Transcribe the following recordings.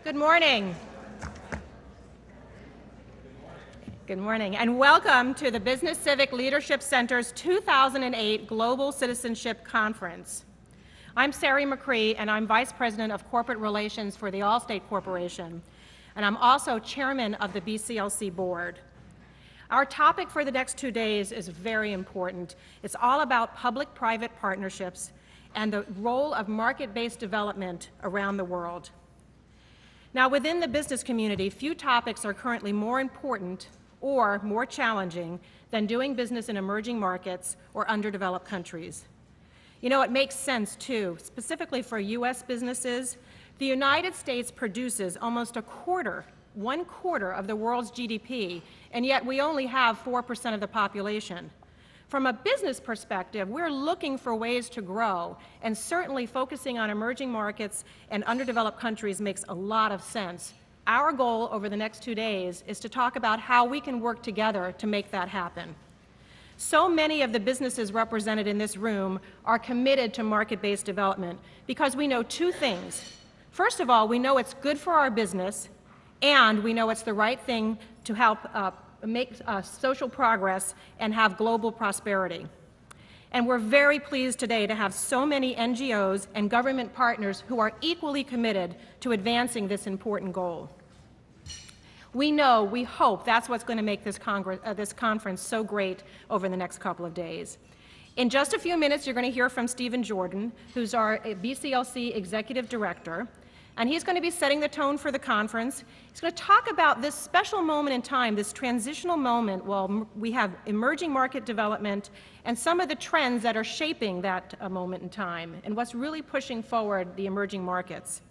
Good morning. Good morning, and welcome to the Business Civic Leadership Center's 2008 Global Citizenship Conference. I'm Sari Macrie, and I'm Vice President of Corporate Relations for the Allstate Corporation, and I'm also Chairman of the BCLC Board. Our topic for the next 2 days is very important. It's all about public-private partnerships and the role of market-based development around the world. Now, within the business community, few topics are currently more important or more challenging than doing business in emerging markets or underdeveloped countries. You know, it makes sense, too. Specifically for U.S. businesses, the United States produces almost one quarter of the world's GDP, and yet we only have 4% of the population. From a business perspective, we're looking for ways to grow, and certainly focusing on emerging markets and underdeveloped countries makes a lot of sense. Our goal over the next 2 days is to talk about how we can work together to make that happen. So many of the businesses represented in this room are committed to market-based development because we know two things. First of all, we know it's good for our business, and we know it's the right thing to help make social progress and have global prosperity. And we're very pleased today to have so many NGOs and government partners who are equally committed to advancing this important goal. We hope that's what's going to make this conference so great over the next couple of days. In just a few minutes, you're going to hear from Stephen Jordan, who's our BCLC Executive Director. And he's going to be setting the tone for the conference. He's going to talk about this special moment in time, this transitional moment while we have emerging market development and some of the trends that are shaping that moment in time and what's really pushing forward the emerging markets.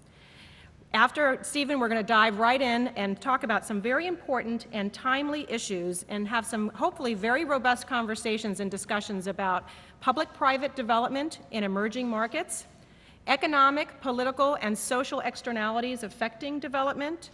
After Stephen, we're going to dive right in and talk about some very important and timely issues and have some hopefully very robust conversations and discussions about public-private development in emerging markets, economic, political, and social externalities affecting development,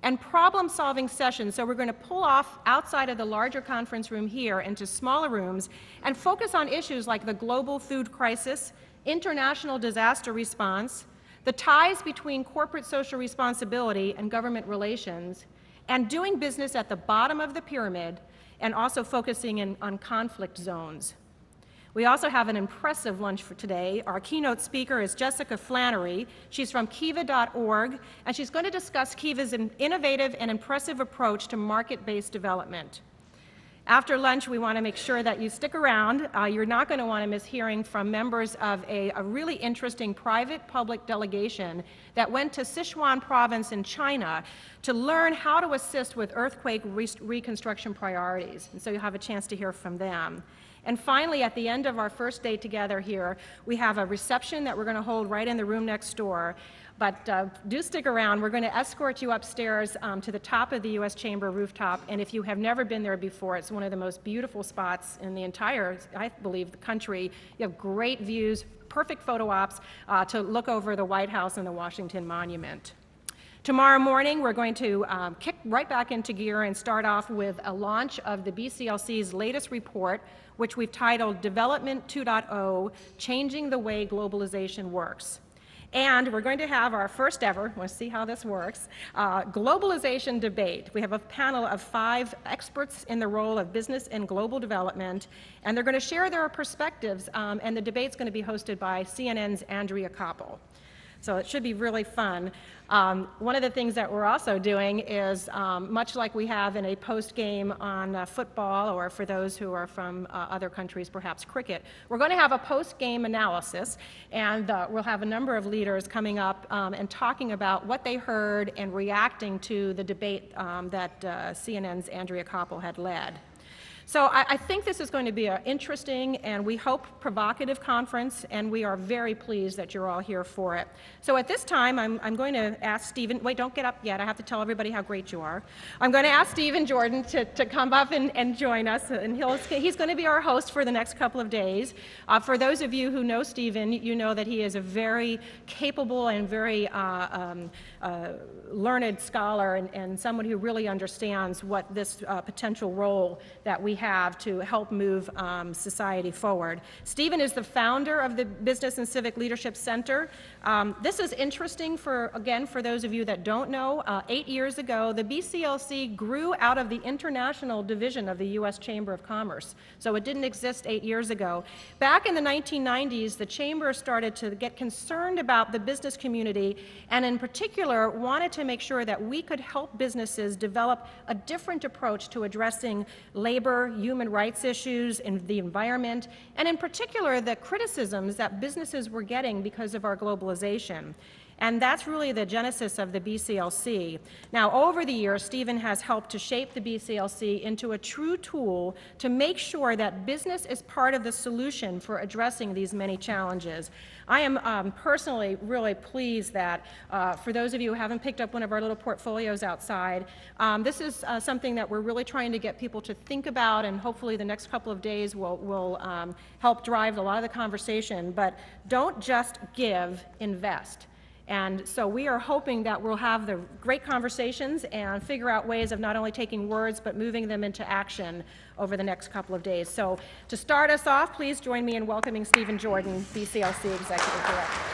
and problem-solving sessions. So we're going to pull off outside of the larger conference room here into smaller rooms and focus on issues like the global food crisis, international disaster response, the ties between corporate social responsibility and government relations, and doing business at the bottom of the pyramid, and also focusing on conflict zones. We also have an impressive lunch for today. Our keynote speaker is Jessica Flannery. She's from Kiva.org, and she's going to discuss Kiva's innovative and impressive approach to market-based development. After lunch, we want to make sure that you stick around. You're not going to want to miss hearing from members of a really interesting private-public delegation that went to Sichuan province in China to learn how to assist with earthquake reconstruction priorities. And so you'll have a chance to hear from them. And finally, at the end of our first day together here, we have a reception that we're going to hold right in the room next door. But do stick around. We're going to escort you upstairs to the top of the U.S. Chamber rooftop. And if you have never been there before, it's one of the most beautiful spots in the entire, I believe, the country. You have great views, perfect photo ops to look over the White House and the Washington Monument. Tomorrow morning, we're going to kick right back into gear and start off with a launch of the BCLC's latest report, which we've titled Development 2.0, Changing the Way Globalization Works. And we're going to have our first ever, we'll see how this works, globalization debate. We have a panel of 5 experts in the role of business and global development, and they're going to share their perspectives, and the debate's going to be hosted by CNN's Andrea Koppel. So it should be really fun. One of the things that we're also doing is, much like we have in a post-game on football, or for those who are from other countries, perhaps cricket, we're going to have a post-game analysis, and we'll have a number of leaders coming up and talking about what they heard and reacting to the debate that CNN's Andrea Koppel had led. So I think this is going to be an interesting and we hope provocative conference, and we are very pleased that you're all here for it. So at this time, I'm going to ask Stephen, wait, don't get up yet. I have to tell everybody how great you are. I'm going to ask Stephen Jordan to come up and join us, and he's going to be our host for the next couple of days. For those of you who know Stephen, you know that he is a very capable and very learned scholar and someone who really understands what this potential role that we we have to help move society forward. Stephen is the founder of the Business and Civic Leadership Center. This is interesting for those of you that don't know. 8 years ago, the BCLC grew out of the international division of the U.S. Chamber of Commerce. So it didn't exist 8 years ago. Back in the 1990s, the Chamber started to get concerned about the business community, and in particular wanted to make sure that we could help businesses develop a different approach to addressing labor, human rights issues, and the environment, and in particular the criticisms that businesses were getting because of our globalization. And that's really the genesis of the BCLC. Now, over the years, Stephen has helped to shape the BCLC into a true tool to make sure that business is part of the solution for addressing these many challenges. I am personally really pleased that for those of you who haven't picked up one of our little portfolios outside, this is something that we're really trying to get people to think about, and hopefully the next couple of days will help drive a lot of the conversation. But don't just give, invest. And so we are hoping that we'll have the great conversations and figure out ways of not only taking words but moving them into action over the next couple of days. So to start us off, please join me in welcoming Stephen Jordan, BCLC Executive Director.